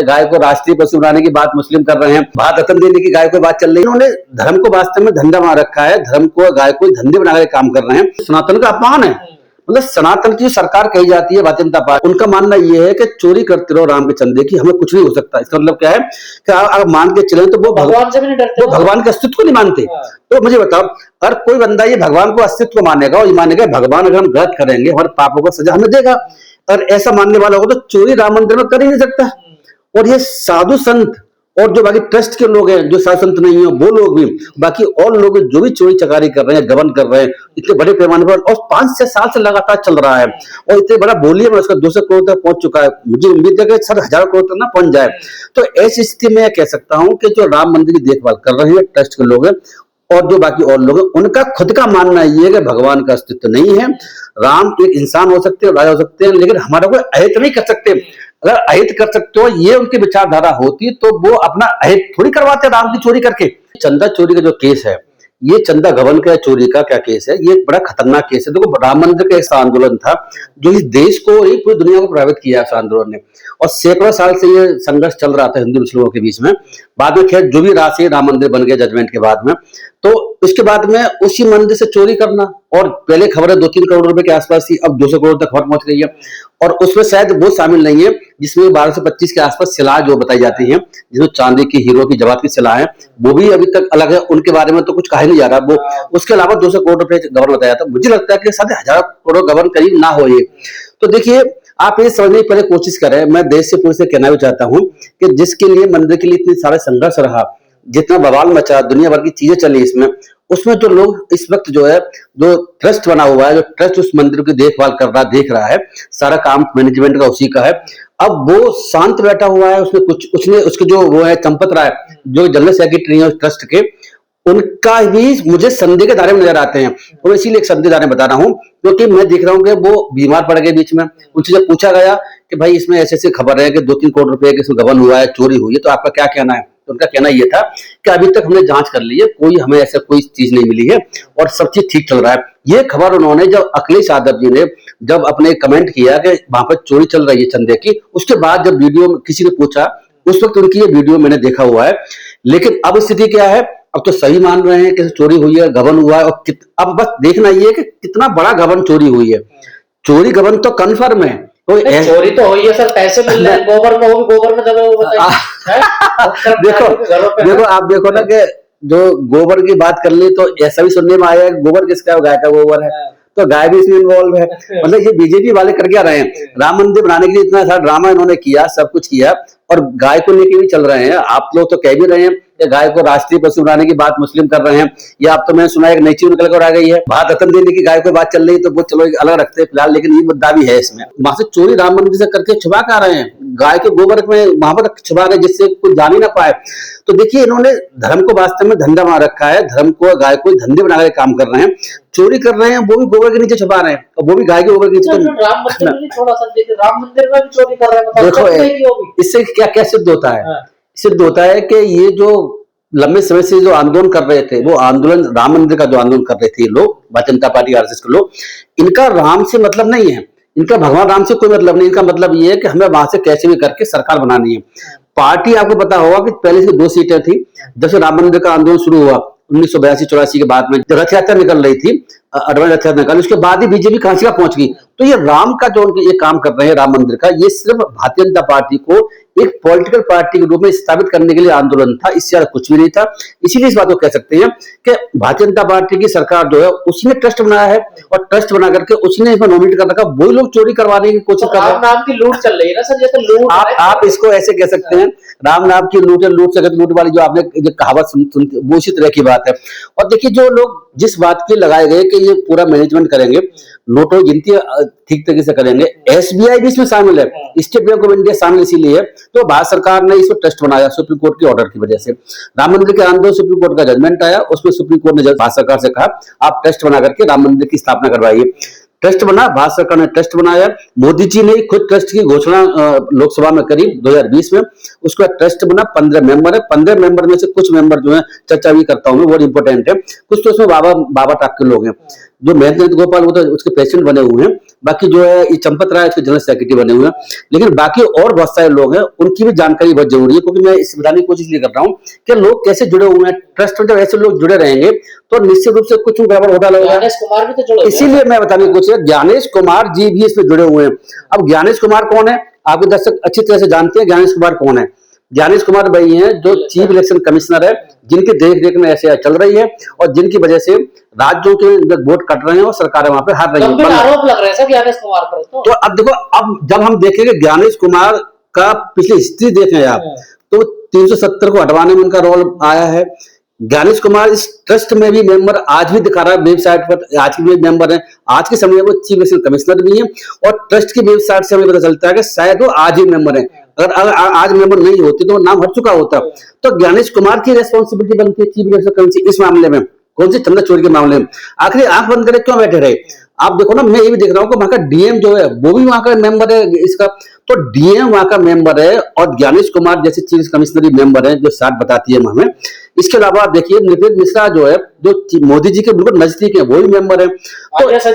गाय को राष्ट्रीय पशु बनाने की बात मुस्लिम कर रहे हैं, भारत रत्न देने की गाय को बात चल रही है। उन्होंने धर्म को वास्तव में धंधा बना रखा है, धर्म को गाय को धंधे बनाकर काम कर रहे हैं। सनातन का अपमान है। मतलब सनातन की सरकार कही जाती है भारतीय जनता पार्टी, उनका मानना यह है कि चोरी करते रहो राम के चंदे की, हमें कुछ नहीं हो सकता। इसका मतलब क्या है कि आप मान के चले तो वो भगवान से भी नहीं डरते, वो भगवान के अस्तित्व को नहीं मानते। तो मुझे बताओ, अगर कोई बंदा ये भगवान को अस्तित्व मानेगा और ये मानेगा भगवान अगर हम गलत करेंगे हमारे पापों को सजा हमें देगा, और ऐसा मानने वाला होगा तो चोरी राम मंदिर में कर ही नहीं सकता। और ये साधु संत और जो बाकी ट्रस्ट के लोग हैं, जो साधु संत नहीं है वो लोग भी, बाकी और लोग जो भी चोरी चकारी कर रहे हैं, गबन कर रहे हैं इतने बड़े पैमाने पर, और 5-6 साल से लगातार चल रहा है, और इतने बड़ा बोलिए उसका 200 करोड़ तक पहुंच चुका है। मुझे उम्मीद है कि सर 1000 करोड़ तक ना पहुंच जाए। तो ऐसी स्थिति में कह सकता हूं कि जो राम मंदिर की देखभाल कर रहे हैं ट्रस्ट के लोग हैं और जो बाकी और लोग हैं, उनका खुद का मानना ये है कि भगवान का अस्तित्व नहीं है। राम एक इंसान हो सकते हैं, राजा हो सकते हैं, लेकिन हमारा कोई अहित नहीं कर सकते। अगर अहित कर सकते हो, ये उनकी विचारधारा होती तो वो अपना अहित थोड़ी करवाते राम की चोरी करके। चंदा चोरी का जो केस है, ये चंदा गबन का चोरी का क्या केस है, ये बड़ा खतरनाक केस है। देखो राम मंदिर का ऐसा आंदोलन था जो इस देश को और पूरी दुनिया को प्रभावित किया इस आंदोलन ने, और सैकड़ों साल से ये संघर्ष चल रहा था हिंदू मुस्लिमों के बीच में। बाद में खैर जो भी राशि राम मंदिर बन गया जजमेंट के बाद में, तो उसके बाद में उसी मंदिर से चोरी करना, और पहले खबर है 2-3 करोड़ रुपए के आसपास थी, अब 200 करोड़ तक खबर पहुंच गई है। और उसमें शायद वो शामिल नहीं है जिसमें 12 से 25 के आसपास सिला जो बताई जाती है, जिसमें चांदी की, हीरो की, जवाहर की सिला है, वो भी अभी तक अलग है, उनके बारे में तो कुछ कहा नहीं जा रहा। वो उसके अलावा 200 करोड़ रुपए गबन बताया था। मुझे लगता है कि शायद 1000 करोड़ गबन करीब ना हो ये। तो देखिए, आप ये समझने की पहले कोशिश करें। मैं देश से पूरे से कहना भी चाहता हूं कि जिसके लिए मंदिर के लिए इतनी सारे संघर्ष रहा, जितना बवाल मचा, दुनिया भर की चीजें चली इसमें, उसमें जो लोग इस वक्त जो है, जो ट्रस्ट बना हुआ है, जो ट्रस्ट उस मंदिर की देखभाल कर रहा, देख रहा है, सारा काम मैनेजमेंट का उसी का है। अब वो शांत बैठा हुआ है, उसने उसके जो वो है चंपत राय, जो जनरल सेक्रेटरी है उस ट्रस्ट के, उनका भी मुझे संदेह के दायरे में नजर आते हैं। और इसीलिए एक संदेह दायरे में बता रहा हूं क्योंकि मैं देख रहा हूं कि वो बीमार पड़ गए बीच में। उनसे जब पूछा गया कि भाई इसमें ऐसे ऐसे खबर है कि 2-3 करोड़ रुपए के इसमें गबन हुआ है, चोरी हुई है, तो आपका क्या कहना है? तो उनका कहना यह था कि अभी तक हमने जांच कर ली है, कोई हमें ऐसा कोई चीज नहीं मिली है और सब चीज ठीक चल रहा है। ये खबर उन्होंने जब अखिलेश यादव जी ने जब अपने कमेंट किया कि वहां पर चोरी चल रही है चंदे की, उसके बाद जब वीडियो में किसी ने पूछा, उस वक्त उनकी ये वीडियो मैंने देखा हुआ है। लेकिन अब स्थिति क्या है? अब तो सही मान रहे हैं कि चोरी हुई है, गबन हुआ है, और अब बस देखना ये है कि कितना बड़ा गबन चोरी हुई है। चोरी गबन तो कन्फर्म है, चोरी तो हुई है सर, पैसे मिल रहे हैं, गोबर में, वो भी गोबर में दबे हुए बताइए। देखो आप देखो ना कि जो गोबर की बात कर ली तो ऐसा भी सुनने में आया है गोबर किसका है, गाय का गोबर है, तो गाय भी इसमें इन्वॉल्व है। मतलब ये बीजेपी वाले कर क्या रहे हैं? राम मंदिर बनाने के लिए इतना सारा ड्रामा इन्होंने किया, सब कुछ किया, और गाय को लेके भी चल रहे हैं। आप लोग तो कह भी रहे हैं कि गाय को राष्ट्रीय पशु बनाने की बात मुस्लिम कर रहे हैं, या आप तो मैंने सुना एक नई चीज निकल कर आ गई है, भारत रत्न देने की गाय को बात चल रही है, तो वो चलो अलग रखते हैं फिलहाल, लेकिन ये मुद्दा भी है इसमें। वहां से चोरी राम मंदिर से करके छुपा कर आ रहे हैं, गाय के गोबर में वहां पर छुपा रहे जिससे कोई जान ही ना पाए। तो देखिए, इन्होंने धर्म को वास्तव में धंधा बना रखा है, धर्म को, गाय को धंधे बनाकर काम कर रहे हैं, चोरी कर रहे हैं, वो भी गोबर के नीचे छुपा रहे हैं, और वो भी गाय के गोबर के नीचे। राम मंदिर में थोड़ा सा देखिए, राम मंदिर में भी चोरी कर रहे हैं, देखो इससे क्या क्या सिद्ध होता है? सिद्ध होता है कि ये जो लंबे समय से जो आंदोलन कर रहे थे, वो आंदोलन राम मंदिर का जो आंदोलन कर रहे थे लोग, भारतीय जनता पार्टी, आरएसएस के लोग, इनका राम से मतलब नहीं है, इनका भगवान राम से कोई मतलब नहीं। इनका मतलब ये है कि हमें वहां से कैसे भी करके सरकार बनानी है। पार्टी, आपको पता होगा कि पहले से 2 सीटें थी, जब से राम मंदिर का आंदोलन शुरू हुआ 1982-84 के बाद में, रथ यात्रा निकल रही थी, अडवाणी रथ यात्रा निकल, उसके बाद ही बीजेपी कहां से पहुंच गई। तो ये राम का जो ये काम कर रहे हैं राम मंदिर का, ये सिर्फ भारतीय जनता पार्टी को एक पॉलिटिकल पार्टी के रूप में स्थापित करने के लिए आंदोलन था, इससे ज्यादा कुछ भी नहीं था। इसीलिए इस बात को कह सकते हैं कि भारतीय जनता पार्टी की सरकार जो है उसने ट्रस्ट बनाया है, और ट्रस्ट बना करके उसने इसमें नॉमिनेट कर रखा, वही लोग चोरी करवाने की कोशिश कर रहे हैं। नाम की लूट चल रही है ना सर, जैसे लूट आप इसको ऐसे कह सकते हैं, राम नाम की लूट है, लूट सकत लूट वाली जो आपने जो कहावत सुनते, वो उसी तरह की बात है। और देखिए, जो लोग जिस बात के लगाए गए कि ये पूरा मैनेजमेंट करेंगे, नोटों की गिनती ठीक तरीके से करेंगे, एसबीआई भी इसमें शामिल है, स्टेट बैंक ऑफ इंडिया शामिल इसीलिए है। तो भारत सरकार ने इसको ट्रस्ट बनाया सुप्रीम कोर्ट के ऑर्डर की वजह से। राम मंदिर के आंदोलन सुप्रीम कोर्ट का जजमेंट आया, उसमें सुप्रीम कोर्ट ने भारत सरकार से कहा आप ट्रस्ट बना करके राम मंदिर की स्थापना करवाइए। ट्रस्ट बना, भारत सरकार ने ट्रस्ट बनाया। मोदी जी ने खुद ट्रस्ट की घोषणा लोकसभा में करी 2020 में। उसका ट्रस्ट बना, 15 मेंबर है। 15 मेंबर में से कुछ मेंबर जो है, चर्चा भी करता हूं मैं, बहुत इंपॉर्टेंट है। कुछ तो उसमें बाबा टाइप के लोग हैं। जो महेंद्र गोपाल वो तो उसके प्रेसिडेंट बने हुए हैं, बाकी जो है ये चंपत राय इसके जनरल सेक्रेटरी बने हुए हैं, लेकिन बाकी और बहुत सारे लोग हैं, उनकी भी जानकारी बहुत जरूरी है, क्योंकि मैं इस बताने की कोशिश ये कर रहा हूँ कि लोग कैसे जुड़े हुए हैं। ट्रस्ट में जब ऐसे लोग जुड़े रहेंगे तो निश्चित रूप से कुछ गड़बड़ होता लगेगा। ज्ञानेश कुमार भी तो जुड़े हुए हैं। इसीलिए मैं बताने की कोशिश, ज्ञानेश कुमार जी भी इसमें जुड़े हुए हैं। अब ज्ञानेश कुमार कौन है, आपके दर्शक अच्छी तरह से जानते हैं ज्ञानेश कुमार कौन है। ज्ञानेश कुमार भाई हैं जो चीफ इलेक्शन कमिश्नर है, जिनकी देख रेख में ऐसे चल रही है और जिनकी वजह से राज्यों के अंदर वोट कट रहे हैं और सरकारें वहां पे हार रही गंभीर है। आरोप लग रहे हैं सर ज्ञानेश कुमार पर। तो अब देखो, अब जब हम देखेंगे ज्ञानेश कुमार का पिछली हिस्ट्री देखें आप, तो 370 को हटवाने में उनका रोल आया है। ज्ञानेश कुमार इस ट्रस्ट में भी मेंबर आज भी दिखा रहा है वेबसाइट पर, आज भी मेंबर है। आज के समय में वो चीफ इलेक्शन कमिश्नर भी है और ट्रस्ट की वेबसाइट से हमें पता चलता है कि शायद वो आज ही मेंबर है। अगर आज मेंबर नहीं होती तो नाम हट चुका होता। तो ज्ञानेश कुमार की रेस्पॉन्सिबिलिटी बनती है चीफ इलेक्शन कमिश्नर इस मामले में, कौन सी चंदा चोरी के मामले में। आखिर आंख बंद करे क्यों बैठे रहे। आप देखो ना, मैं ये भी देख रहा हूँ कि वहां का डीएम जो है वो भी वहां का मेंबर है इसका, तो डीएम वहां का मेंबर है और ज्ञानेश कुमार जैसे चीफ कमिश्नर मेंबर है, जो साथ बताती है हमें। इसके अलावा आप देखिए निवेद मिश्रा जो है, जो मोदी जी के बिल्कुल नजदीक है, वो भी मेंबर है। तो आईएएस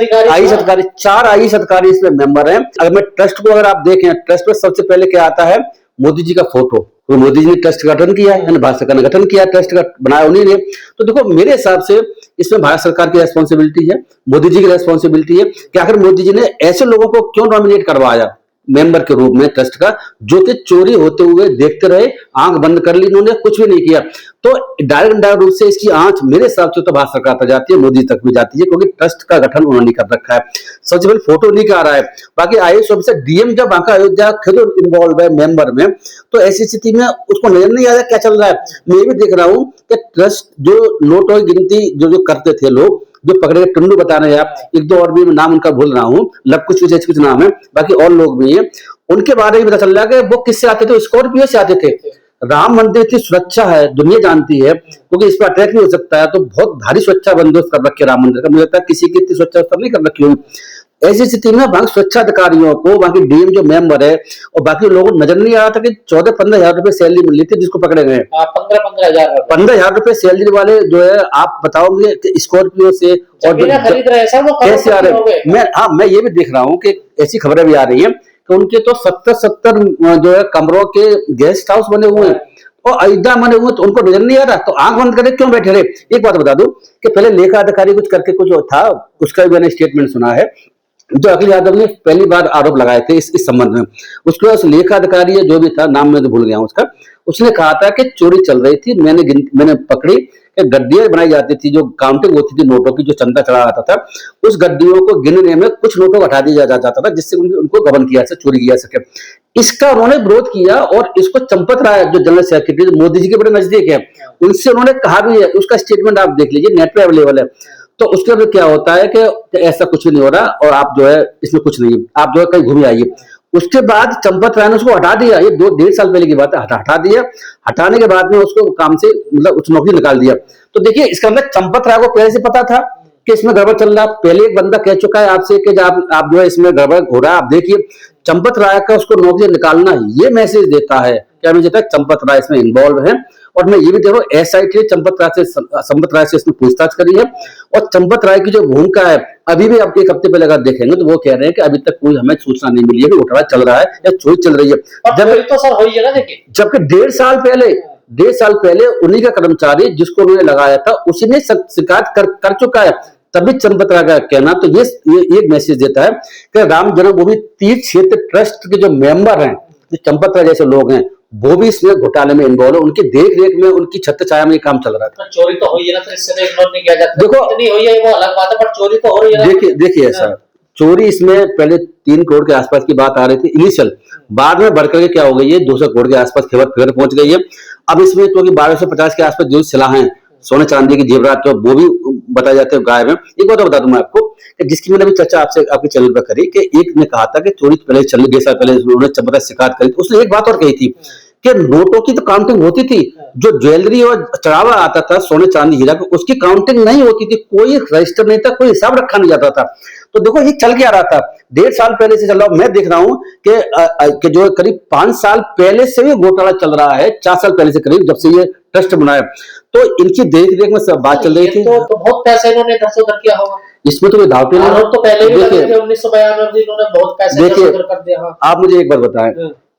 अधिकारी, 4 आईएएस अधिकारी इसमें मेंबर है। अगर मैं ट्रस्ट को अगर आप देखें, ट्रस्ट में सबसे पहले क्या आता है, मोदी जी का फोटो। तो मोदी जी ने ट्रस्ट का गठन किया है, भारत सरकार ने गठन किया, ट्रस्ट का बनाया उन्हीं ने। तो देखो मेरे हिसाब से इसमें भारत सरकार की रेस्पॉन्सिबिलिटी है, मोदी जी की रेस्पॉन्सिबिलिटी है कि आखिर मोदी जी ने ऐसे लोगों को क्यों नॉमिनेट करवाया मेंबर के रूप में ट्रस्ट का, जो कि चोरी होते हुए देखते रहे, आंख बंद कर ली, इन्होंने कुछ भी नहीं किया। तो डायरेक्ट रूप से इसकी आंच मेरे हिसाब से तो भारत सरकार तक जाती है, मोदी तक भी जाती है, क्योंकि ट्रस्ट का गठन उन्होंने कर रखा है। सबसे पहले फोटो नहीं आ रहा है। बाकी आईएएस ऑफिसर डीएम जब वहां का अयोध्या खुद इन्वॉल्व है मेंबर में, तो ऐसी स्थिति में उसको नजर नहीं आ रहा क्या चल रहा है। मैं भी देख रहा हूँ कि ट्रस्ट जो नोटों की गिनती जो करते थे लोग, जो पकड़े गए, टुंडू बता रहे हैं आप, एक दो और भी नाम उनका भूल रहा हूँ, लव कुछ नाम है, बाकी और लोग भी हैं, उनके बारे में पता चल रहा है कि वो किससे आते थे, स्कॉर्पियो से आते थे। राम मंदिर की सुरक्षा है, दुनिया जानती है, क्योंकि इस पर अटैक नहीं हो सकता है, तो बहुत भारी सुरक्षा बंदोबस्त कर रखे राम मंदिर का। मुझे लगता है किसी की इतनी सुरक्षा नहीं कर रखी होगी। ऐसी स्थिति में वहां सुरक्षा अधिकारियों को, वहां की डीएम जो मेंबर है और बाकी लोगों को नजर नहीं आ रहा था कि 14-15 हजार रुपए सैलरी मिल रही थी जिसको पकड़े गए। 15 हजार रुपए सैलरी वाले जो है, आप बताओगे कि स्कॉर्पियो से और खरीद रहे हैं वो कैसे आ रहे हैं। मैं ये भी देख रहा हूँ कि ऐसी खबरें भी आ रही है कि उनके तो 70 जो है कमरों के गेस्ट हाउस बने हुए हैं और अयोध्या बने हुए, तो उनको नजर नहीं आ रहा। तो आंख बंद करके क्यों बैठे रहे। एक बात बता दूं कि पहले लेखा अधिकारी कुछ करके कुछ था, उसका भी मैंने स्टेटमेंट सुना है, जो अखिल यादव ने पहली बार आरोप लगाए थे इस संबंध में। उसके बाद लेखा अधिकारी जो भी था, नाम मैं तो भूल गया हूं उसका, उसने कहा था कि चोरी चल रही थी, मैंने पकड़ी कि गड्डियां बनाई जाती थी, जो काउंटिंग होती थी नोटों की, जो चंदा चढ़ा आता था, उस गड्डियों को गिनने में कुछ नोटों को हटा दिया जाता था, जिससे उनको गबन किया जा, चोरी किया सके। इसका उन्होंने विरोध किया और इसको चंपत राय जो जनरल सेक्रेटरी मोदी जी के बड़े नजदीक है, उनसे उन्होंने कहा भी है। उसका स्टेटमेंट आप देख लीजिए, नेट पे अवेलेबल है। तो उसके बाद क्या होता है कि ऐसा कुछ भी नहीं हो रहा और आप जो है इसमें कुछ नहीं, आप जो है कहीं घूम आइए। उसके बाद चंपत राय ने उसको हटा दिया, ये 2-1.5 साल पहले की बात है, हटा दिया। हटाने के बाद में उसको काम से मतलब उस नौकरी निकाल दिया। तो देखिए इसका मतलब चंपत राय को पहले से पता था कि इसमें गड़बड़ चल रहा। पहले एक बंदा कह चुका है आपसे कि आप जो है इसमें गड़बड़ हो रहा है। आप देखिए चंपत राय का उसको नौकरी निकालना ये मैसेज देता है, क्या मुझे लगता है चंपत राय इसमें इन्वॉल्व है। और मैं ये भी देखो एसआईटी चंपत राय से इसमें पूछताछ करी है और चंपत राय की जो भूमिका है, अभी भी आप एक हफ्ते पहले अगर देखेंगे तो वो कह रहे हैं कि अभी तक कोई हमें सूचना नहीं मिली है कि घोटाला चल रहा है या चोरी चल रही है। तो सर हुई है ना, देखिए जबकि 1.5 साल पहले उन्हीं का कर्मचारी जिसको उन्होंने लगाया था उसी ने शिकायत कर चुका है। तभी चंपत राय का कहना तो ये एक मैसेज देता है कि राम जन्मभूमि तीर्थ क्षेत्र ट्रस्ट के जो मेंबर हैं, जो चंपत राय जैसे लोग हैं, वो भी इसमें घोटाले में इन्वॉल्व है। उनकी देख रेख में, उनकी छत्र छाया में ये काम चल रहा था। चोरी तो हुई है ना, तो इससे तो इग्नोर नहीं किया जाता। देखो इतनी हुई है वो अलग बात है, पर चोरी तो हो रही है। देखिए सर, चोरी इसमें पहले 3 करोड़ के आसपास की बात आ रही थी इनिशियल, बाद में बढ़कर के क्या हो गई है 200 करोड़ के आसपास खबर पहुंच गई है। अब इसमें तो 1250 के आसपास जो सलाहें सोने चांदी की जेवरात तो वो भी बताए जाते हैं गायब है। एक बात बता दूं मैं आपको कि जिसकी मैंने भी चर्चा आपसे आपके चैनल पर करी कि एक ने कहा था कि चोरी पहले चल 1.5 साल पहले उन्होंने चंपत राय शिकायत करी, उसने एक बात और कही थी कि नोटों की तो काउंटिंग होती थी, जो ज्वेलरी और चढ़ावा आता था सोने चांदी हीरा को, उसकी काउंटिंग नहीं होती थी, कोई रजिस्टर नहीं था, कोई हिसाब रखा नहीं जाता था। तो देखो ये चल के आ रहा था 1.5 साल पहले से चल रहा। मैं देख रहा हूं कि जो करीब 5 साल पहले से भी घोटाला चल रहा है, 4 साल पहले से करीब, जब से ये ट्रस्ट बनाया, तो इनकी देख रेख में सब बात चल रही थी। तो बहुत पैसे इन्होंने इधर से उधर किया होगा, इसमें तो कोई दाव पे नहीं। आरोप तो पहले भी लगे थे 1992 में, इन्होंने बहुत पैसे इधर से उधर कर दिया। हाँ। आप मुझे एक बात बताएं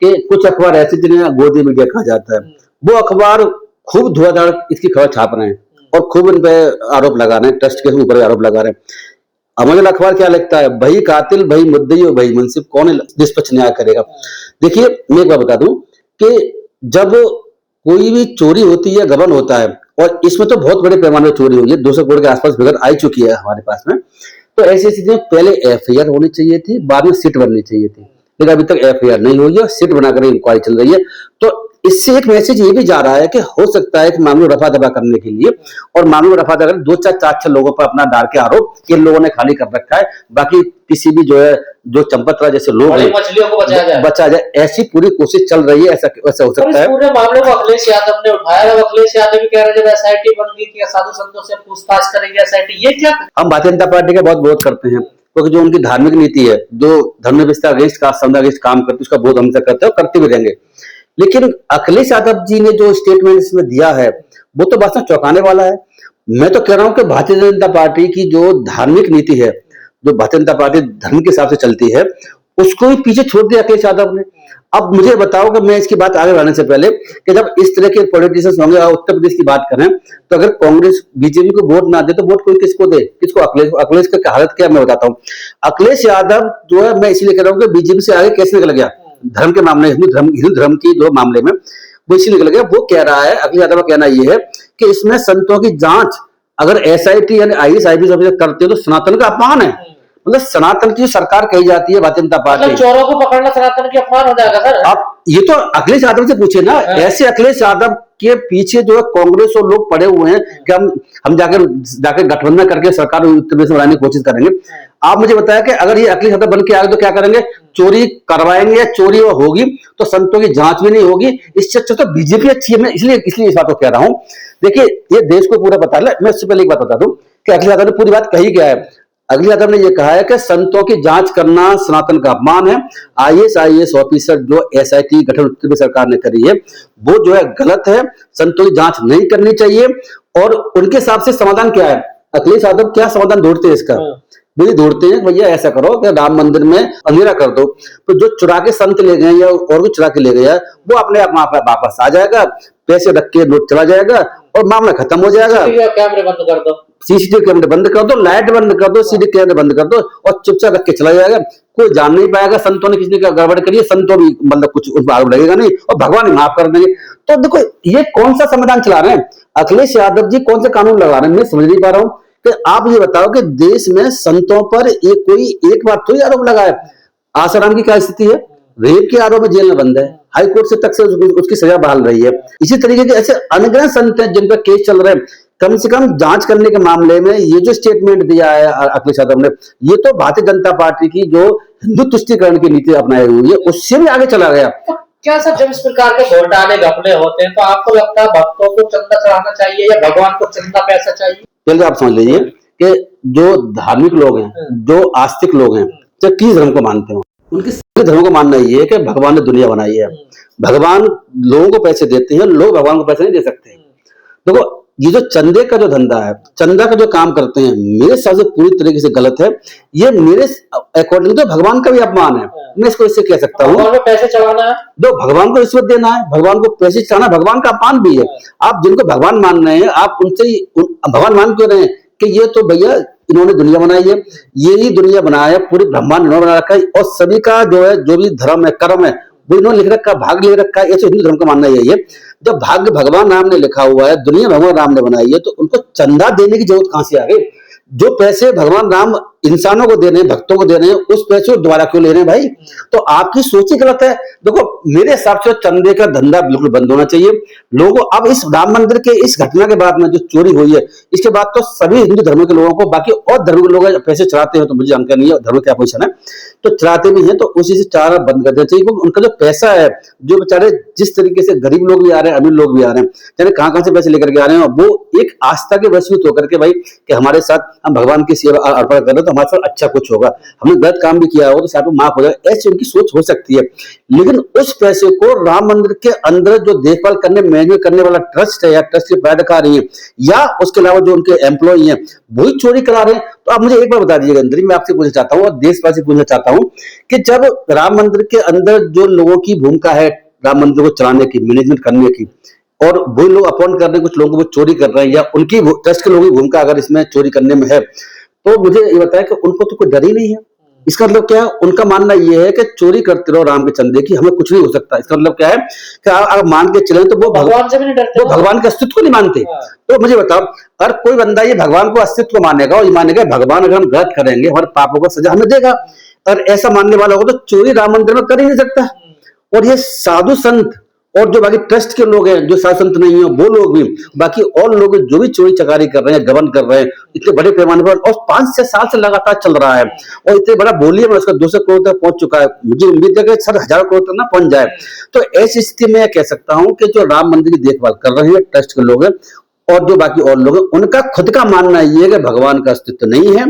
कि कुछ अखबार ऐसे जिन्हें गोदी मीडिया कहा जाता है, वो अखबार खूब धुआंधार इसकी खबर छाप रहे हैं और खूब इन पे आरोप लगा रहे हैं, ट्रस्ट के ऊपर आरोप लगा रहे हैं। अमर अखबार क्या लिखता है, भाई कातिल, भाई मुद्दई और भाई मुंसिफ, कौन निष्पक्ष न्याय करेगा। देखिए मैं एक बात बता दूं कि जब कोई भी चोरी होती है, गबन होता है, और इसमें तो बहुत बड़े पैमाने पर चोरी हुई है, 200 करोड़ के आसपास फिगर आई चुकी है हमारे पास में, तो ऐसी स्थिति में पहले एफआईआर होनी चाहिए थी, बाद में सिट बननी चाहिए थी, लेकिन अभी तक एफआईआर नहीं हुई है, सिट बनाकर इंक्वायरी चल रही है। तो इससे एक मैसेज ये भी जा रहा है कि हो सकता है कि मामले रफा दफा करने के लिए, और मामले रफा दफा 2-4 लोगों पर अपना डाल के आरोप इन लोगों ने खाली कर रखा है, बाकी किसी भी जो है जो चंपतराय जैसे लोग हैं मछलियों को बचा जाए, ऐसी पूरी कोशिश चल रही है। ऐसा हो सकता है। पूरे मामले को अखिलेश यादव ने उठाया, अखिलेश यादव भी कह रहे हैं जब एसआईटी बन गई थी साधु संतों से पूछताछ करेंगे एसआईटी, ये क्या? हम भारतीय जनता पार्टी का बहुत विरोध करते हैं, क्योंकि जो उनकी धार्मिक नीति है, जो धर्म व्यवस्था अगेंस्ट कास्ट समुदाय अगेंस्ट काम करती है, उसका विरोध हमसे करते हैं और करते भी रहेंगे। लेकिन अखिलेश यादव जी ने जो स्टेटमेंट इसमें दिया है वो तो वास्तव में चौंकाने वाला है। मैं तो कह रहा हूं कि भारतीय जनता पार्टी की जो धार्मिक नीति है, जो भारतीय जनता पार्टी धर्म के हिसाब से चलती है, उसको भी पीछे छोड़ दिया अखिलेश यादव ने। अब मुझे बताओ कि मैं इसकी बात आगे बढ़ाने से पहले कि जब इस तरह के पॉलिटिशियंस होंगे और उत्तर प्रदेश की बात करें, तो अगर कांग्रेस बीजेपी को वोट ना दे तो वोट कोई किसको दे, किसको? अखिलेश का हालत क्या मैं बताता हूँ। अखिलेश यादव जो है, मैं इसलिए कह रहा हूँ कि बीजेपी से आगे कैसे निकल गया धर्म के मामले, हिंदू धर्म की जो मामले में, वो इसी निकल गया। वो कह रहा है, अखिलेश यादव का कहना यह है कि इसमें संतों की जांच अगर एसआईटी यानी आईएएस आईपीएस ऑफिसर करते हो तो सनातन का अपमान है। मतलब सनातन की सरकार कही जाती है भारतीय जनता पार्टी, मतलब चोरों को पकड़ना सनातन की अपमान हो जाएगा सर। आप ये तो अखिलेश यादव से पूछे ना। ऐसे अखिलेश यादव के पीछे जो है कांग्रेस और लोग पड़े हुए हैं कि हम जाकर गठबंधन करके सरकार उत्तर प्रदेश में बनाने की कोशिश करेंगे। आप मुझे बताया कि अगर ये अखिलेश यादव बन के आगे तो क्या करेंगे? चोरी करवाएंगे, चोरी वो होगी तो संतों की जांच भी नहीं होगी। इससे अच्छा तो बीजेपी अच्छी है। मैं इसलिए इस बात को कह रहा हूं। देखिए ये देश को पूरा पता है। मैं उससे पहले एक बात बता दूं कि अखिलेश यादव ने पूरी बात कही क्या है। अखिलेश यादव ने यह कहा है कि संतों की जांच करना सनातन का अपमान है। आईएएस ऑफिसर जो एसआईटी गठन उत्तर प्रदेश सरकार ने करी है वो जो है गलत है। संतों की जांच नहीं करनी चाहिए। और उनके हिसाब से समाधान क्या है? अखिलेश यादव क्या समाधान ढूंढते हैं इसका? वो ढूंढते हैं भैया ऐसा करो कि राम मंदिर में अंधेरा कर दो, तो जो चुरा के संत ले गए या और भी चुरा के ले गया वो अपने आप वापस आ जाएगा, पैसे रख के नोट चला जाएगा और मामला खत्म हो जाएगा। कैमरे बंद कर दो, सीसीटीवी कैमरे बंद कर दो, लाइट बंद कर दो, सीसीटीवी कैमरे बंद कर दो और चुपचाप रख के चला जाएगा। कोई जान नहीं पाएगा संतों ने किसी ने गड़बड़ करी है। संतों भी मतलब कुछ उस पर आरोप लगेगा नहीं और भगवान माफ कर देंगे। तो देखो ये कौन सा संविधान चला रहे हैं अखिलेश यादव जी? कौन से कानून लगा रहे हैं? मैं समझ नहीं पा रहा हूँ कि आप ये बताओ कि देश में संतों पर कोई एक बार तो आरोप लगा है। आसाराम की क्या स्थिति है? रेप के आरोप में जेल में बंद है, हाई कोर्ट से तक से उसकी सजा बहाल रही है। इसी तरीके के ऐसे अनगिनत संत हैं जिन पर केस चल रहे हैं। कम से कम जांच करने के मामले में ये जो स्टेटमेंट दिया है अखिलेश यादव ने, ये तो भारतीय जनता पार्टी की जो हिंदू तुष्टीकरण की नीति अपनाई हुई है उससे भी आगे चला गया। क्या सर जब इस प्रकार के घोटाले घपले होते हैं तो आपको लगता है भक्तों को चंदा चढ़ाना चाहिए या भगवान को चंदा पैसा चाहिए? पहले आप समझ लीजिए कि जो धार्मिक लोग हैं, जो आस्तिक लोग हैं, चाहे किस धर्म को मानते हो, उनके सभी धर्मों को मानना ये है कि भगवान ने दुनिया बनाई है। भगवान लोगों को पैसे देते हैं, लोग भगवान को पैसे नहीं दे सकते। देखो ये जो चंदे का जो धंधा है, चंदा का जो काम करते हैं, मेरे हिसाब से पूरी तरीके से गलत है। ये मेरे अकॉर्डिंग तो भगवान का भी अपमान है। मैं इसको इससे कह सकता हूँ पैसे चढ़ाना है, जो भगवान को रिश्वत देना है, भगवान को पैसे चढ़ाना भगवान का अपमान भी है। आप जिनको भगवान मान रहे हैं आप उनसे भगवान मान क्यों रहे हैं कि ये तो भैया इन्होंने दुनिया बनाई है, यही दुनिया बनाया है, पूरी ब्रह्मांड इन्होंने बना रखा है और सभी का जो है जो भी धर्म है, कर्म है, वो इन्होंने लिख रखा, भाग ले रखा है। ऐसे हिंदू धर्म का मानना यही है। जब भाग्य भगवान राम ने लिखा हुआ है, दुनिया भगवान राम ने बनाई है, तो उनको चंदा देने की जरूरत कहां से आ गई? जो पैसे भगवान राम इंसानों को दे रहे हैं, भक्तों को दे रहे हैं, उस पैसे को दोबारा क्यों ले रहे हैं भाई? तो आपकी सोच ही गलत है। देखो मेरे हिसाब से चंदे का धंधा बिल्कुल बंद होना चाहिए। लोगों अब इस राम मंदिर के इस घटना के बाद में जो चोरी हुई है, इसके बाद तो सभी हिंदू धर्म के लोगों को, बाकी और धर्म के लोग पैसे चढ़ाते हैं तो मुझे जानकारी नहीं है धर्म क्या पोजिशन है, तो चढ़ाते भी हैं, तो उसी से चारा बंद कर देना चाहिए। क्योंकि उनका जो पैसा है, जो बेचारे जिस तरीके से गरीब लोग भी आ रहे हैं, अमीर लोग भी आ रहे हैं, चाहे कहां से पैसे लेकर के आ रहे हैं, वो एक आस्था के वशीभूत होकर के भाई कि हमारे साथ हम भगवान की सेवा अर्पण कर रहे हैं तो हमारे साथ अच्छा कुछ होगा, हमने गलत काम भी किया होगा तो शायद वो माफ हो जाएगा, ऐसी उनकी सोच हो सकती है। लेकिन उस पैसे को राम मंदिर के अंदर जो देखभाल करने मैनेज करने वाला ट्रस्ट है या ट्रस्ट के पदाधिकारी है या उसके अलावा जो उनके एम्प्लॉई हैं वही चोरी करा रहे हैं। तो आप मुझे एक बार बता दीजिएगा अंदर, मैं आपसे पूछना चाहता हूँ और देशवासी पूछना चाहता हूँ कि जब राम मंदिर के अंदर जो लोगों की भूमिका है राम मंदिर को चलाने की, मैनेजमेंट करने की, और वो लोग अपॉइंट कर रहे हैं कुछ लोगों को, वो चोरी कर रहे हैं या उनकी ट्रस्ट के लोगों की भूमिका अगर इसमें चोरी करने में है, तो मुझे ये बताया कि उनको तो कोई डर ही नहीं है। इसका मतलब क्या है? उनका मानना ये है कि चोरी करते रहो राम के चंदे की, हमें कुछ नहीं हो सकता। इसका मतलब क्या है कि आप मान के चले तो वो भगवान से भी नहीं डरते, वो भगवान के अस्तित्व को नहीं मानते। तो मुझे बताओ, अगर कोई बंदा ये भगवान को अस्तित्व मानेगा और ये मानेगा भगवान अगर हम गलत करेंगे हमारे पापों का सजा हमें देगा, और ऐसा मानने वाला होगा तो चोरी राम मंदिर में कर ही नहीं सकता। और ये साधु संत और जो बाकी ट्रस्ट के लोग हैं जो साधु संत नहीं है वो लोग भी, बाकी और लोग जो भी चोरी चकारी कर रहे हैं, गबन कर रहे हैं इतने बड़े पैमाने पर, और 5-6 साल से लगातार चल रहा है, और इतने बड़ा बोलिए में उसका 200 करोड़ तक पहुंच चुका है। मुझे उम्मीद है कि सर 1000 करोड़ तक ना पहुंच जाए। तो ऐसी स्थिति में कह सकता हूं कि जो राम मंदिर की देखभाल कर रहे हैं ट्रस्ट के लोग हैं और जो बाकी और लोग हैं, उनका खुद का मानना ये है कि भगवान का अस्तित्व नहीं है।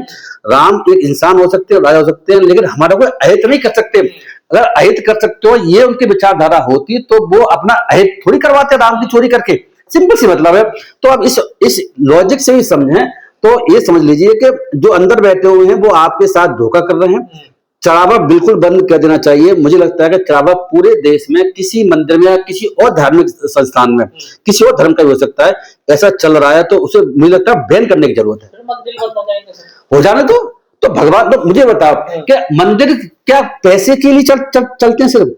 राम एक इंसान हो सकते हैं, राजा हो सकते हैं, लेकिन हमारा कोई अहित नहीं कर सकते। अगर अहित कर सकते हो, ये उनकी विचारधारा होती तो वो अपना अहित थोड़ी करवाते राम की चोरी करके। सिंपल सी मतलब है। तो अब इस लॉजिक से ही समझें तो ये समझ लीजिए कि जो अंदर बैठे हुए हैं वो आपके साथ धोखा कर रहे हैं। चढ़ावा बिल्कुल बंद कर देना चाहिए। मुझे लगता है कि चढ़ावा पूरे देश में किसी मंदिर में या किसी और धार्मिक संस्थान में, किसी और धर्म का भी हो सकता है, ऐसा चल रहा है तो उसे मुझे लगता है बैन करने की जरूरत है। मंदिर बंद हो जाएंगे हो जाने तो भगवान, तो मुझे बताओ कि मंदिर क्या पैसे के लिए चलते हैं सिर्फ?